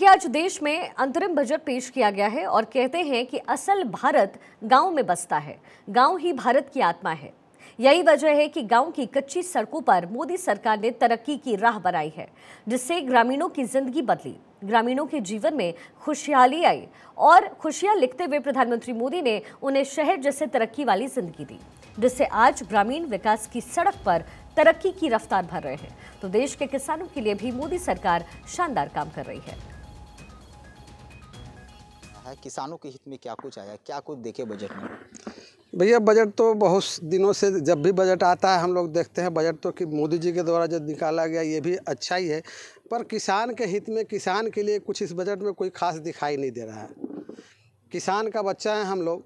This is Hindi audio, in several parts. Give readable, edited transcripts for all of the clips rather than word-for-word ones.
कि आज देश में अंतरिम बजट पेश किया गया है और कहते हैं कि असल भारत गांव में बसता है, गांव ही भारत की आत्मा है। यही वजह है कि गांव की कच्ची सड़कों पर मोदी सरकार ने तरक्की की राह बनाई है, जिससे ग्रामीणों की जिंदगी बदली, ग्रामीणों के जीवन में खुशहाली आई और खुशियां लिखते हुए प्रधानमंत्री मोदी ने उन्हें शहर जैसे तरक्की वाली जिंदगी दी, जिससे आज ग्रामीण विकास की सड़क पर तरक्की की रफ्तार भर रहे हैं। तो देश के किसानों के लिए भी मोदी सरकार शानदार काम कर रही है। किसानों के हित में क्या कुछ आया, क्या कुछ देखे बजट में? भैया बजट तो बहुत दिनों से जब भी बजट आता है हम लोग देखते हैं बजट तो कि मोदी जी के द्वारा जो निकाला गया ये भी अच्छा ही है, पर किसान के हित में किसान के लिए कुछ इस बजट में कोई खास दिखाई नहीं दे रहा है। किसान का बच्चा है, हम लोग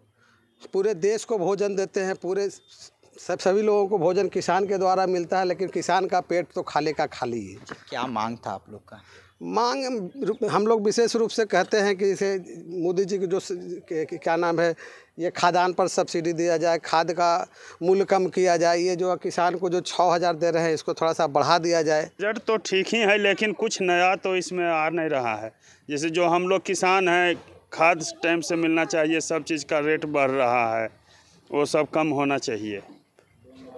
पूरे देश को भोजन देते हैं, पूरे सभी लोगों को भोजन किसान के द्वारा मिलता है, लेकिन किसान का पेट तो खाली का खाली है। क्या मांग था आप लोग का? मांग हम लोग विशेष रूप से कहते हैं कि इसे मोदी जी की जो क्या नाम है, ये खाद्यान्न पर सब्सिडी दिया जाए, खाद का मूल्य कम किया जाए, ये जो किसान को जो 6,000 दे रहे हैं इसको थोड़ा सा बढ़ा दिया जाए। बजट तो ठीक ही है, लेकिन कुछ नया तो इसमें आ नहीं रहा है। जैसे जो हम लोग किसान हैं, खाद टाइम से मिलना चाहिए, सब चीज़ का रेट बढ़ रहा है, वो सब कम होना चाहिए।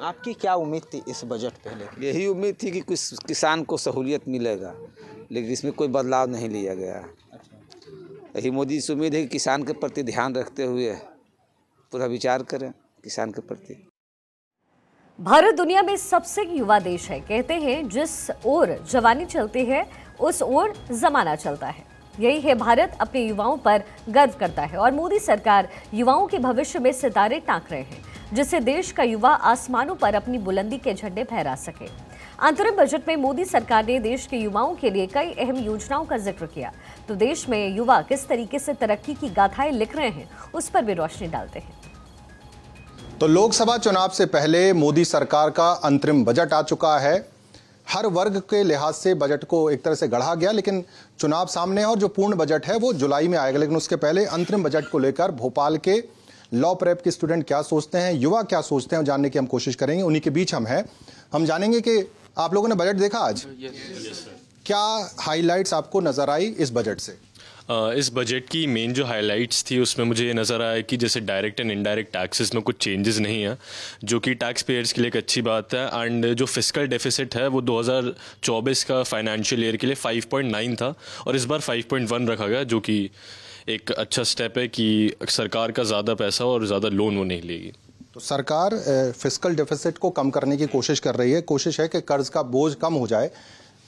आपकी क्या उम्मीद थी इस बजट पहले? यही उम्मीद थी कि कुछ किसान को सहूलियत मिलेगा, लेकिन इसमें कोई बदलाव नहीं लिया गया। यही मोदी से उम्मीद है कि किसान के प्रति ध्यान रखते हुए पूरा विचार करें किसान के प्रति। भारत दुनिया में सबसे युवा देश है। कहते हैं जिस ओर जवानी चलती है उस ओर जमाना चलता है। यही है, भारत अपने युवाओं पर गर्व करता है और मोदी सरकार युवाओं के भविष्य में सितारे टांक रहे हैं, जिससे देश का युवा आसमानों पर अपनी बुलंदी के झंडे फहरा सके। अंतरिम बजट में मोदी सरकार ने देश के युवाओं के लिए कई अहम योजनाओं का जिक्र किया। तो देश में युवा किस तरीके से तरक्की की गाथाएं लिख रहे हैं, उस पर भी रोशनी डालते हैं। तो लोकसभा चुनाव से पहले मोदी सरकार का अंतरिम बजट आ चुका है। हर वर्ग के लिहाज से बजट को एक तरह से गढ़ा गया, लेकिन चुनाव सामने है और जो पूर्ण बजट है वो जुलाई में आएगा। लेकिन उसके पहले अंतरिम बजट को लेकर भोपाल के लॉ प्रेप के स्टूडेंट क्या सोचते हैं, युवा क्या सोचते हैं, जानने की हम कोशिश करेंगे। उन्हीं के बीच हम जानेंगे कि आप लोगों ने बजट देखा आज? क्या हाईलाइट्स आपको नजर आई इस बजट से? इस बजट की मेन जो हाइलाइट्स थी उसमें मुझे ये नज़र आया कि जैसे डायरेक्ट एंड इनडायरेक्ट टैक्सेस में कुछ चेंजेस नहीं है, जो कि टैक्स पेयर्स के लिए एक अच्छी बात है। एंड जो फिस्कल डेफिसिट है वो 2024 का फाइनेंशियल ईयर के लिए 5.9 था और इस बार 5.1 रखा गया, जो कि एक अच्छा स्टेप है कि सरकार का ज़्यादा पैसा और ज़्यादा लोन वो नहीं लेगी। तो सरकार फिस्कल डेफिसिट को कम करने की कोशिश कर रही है। कोशिश है कि कर्ज का बोझ कम हो जाए।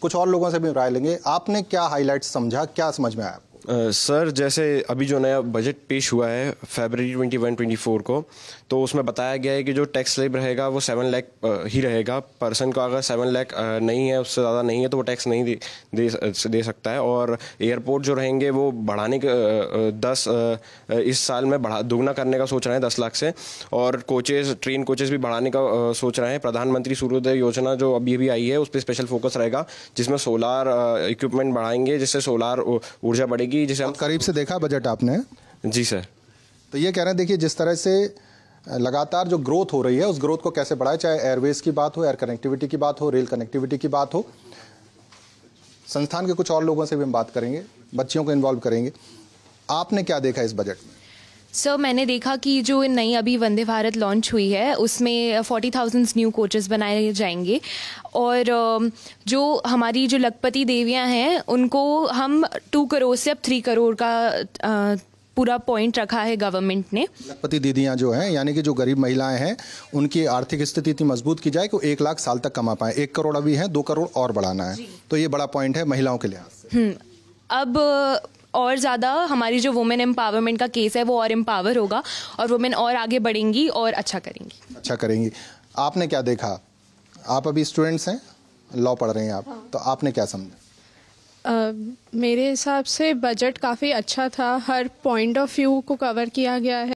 कुछ और लोगों से भी राय लेंगे। आपने क्या हाईलाइट्स समझा, क्या समझ में आया? सर, जैसे अभी जो नया बजट पेश हुआ है फरवरी 21-24 को, तो उसमें बताया गया है कि जो टैक्स स्लैब रहेगा वो 7 लाख ही रहेगा। पर्सन का अगर 7 लाख नहीं है, उससे ज़्यादा नहीं है, तो वो टैक्स नहीं दे सकता है। और एयरपोर्ट जो रहेंगे वो बढ़ाने के इस साल में दोगुना करने का सोच रहे हैं 10 लाख से। और ट्रेन कोचेज़ भी बढ़ाने का सोच रहे हैं। प्रधानमंत्री सूर्योदय योजना जो अभी आई है उस पर स्पेशल फोकस रहेगा, जिसमें सोलार इक्विपमेंट बढ़ाएंगे, जिससे सोलार ऊर्जा बढ़ेगी। जिसे हम करीब से देखा बजट आपने? जी सर। तो ये कह रहे हैं, देखिए जिस तरह से लगातार जो ग्रोथ हो रही है उस ग्रोथ को कैसे बढ़ाए, चाहे एयरवेज की बात हो, एयर कनेक्टिविटी की बात हो, रेल कनेक्टिविटी की बात हो। संस्थान के कुछ और लोगों से भी हम बात करेंगे, बच्चियों को इन्वॉल्व करेंगे। आपने क्या देखा इस बजट में? सर, मैंने देखा कि जो नई अभी वंदे भारत लॉन्च हुई है उसमें 40,000 न्यू कोचेस बनाए जाएंगे और जो हमारी जो लखपति देवियां हैं उनको हम 2 करोड़ से अब 3 करोड़ का पूरा पॉइंट रखा है गवर्नमेंट ने। लखपति दीदियां जो हैं, यानी कि जो गरीब महिलाएं हैं, उनकी आर्थिक स्थिति इतनी मजबूत की जाए कि 1 लाख साल तक कमा पाए। 1 करोड़ अभी है, 2 करोड़ और बढ़ाना है, तो ये बड़ा पॉइंट है महिलाओं के लिहाज से। अब और ज़्यादा हमारी जो वुमेन एम्पावरमेंट का केस है वो और एम्पावर होगा और वुमेन और आगे बढ़ेंगी और अच्छा करेंगी। आपने क्या देखा? आप अभी स्टूडेंट्स हैं, लॉ पढ़ रहे हैं आप, तो आपने क्या समझा? मेरे हिसाब से बजट काफ़ी अच्छा था। हर पॉइंट ऑफ व्यू को कवर किया गया है।